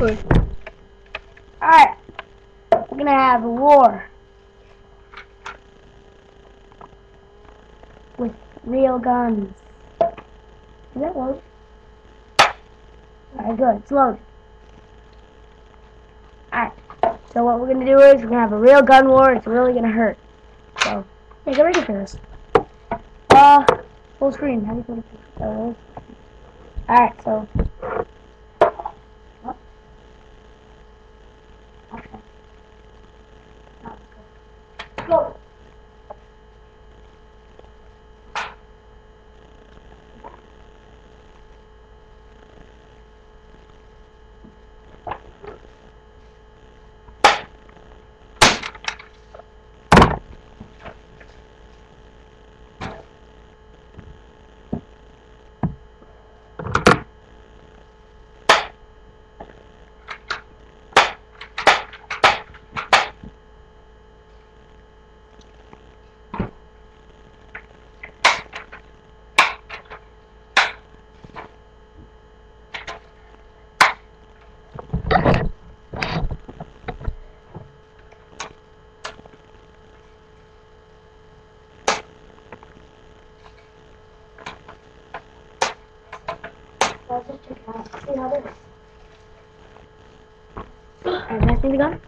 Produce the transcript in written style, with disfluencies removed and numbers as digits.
Good. Alright. We're gonna have a war. With real guns. Is that loaded? Alright, good. It's loaded. Alright. So what we're gonna do is we're gonna have a real gun war. It's really gonna hurt. So, yeah, get ready for this. Full screen. How do you put it? Alright, so. What? Okay. Let's go. Let's just check it out. See how this is. Alright, passing the gun.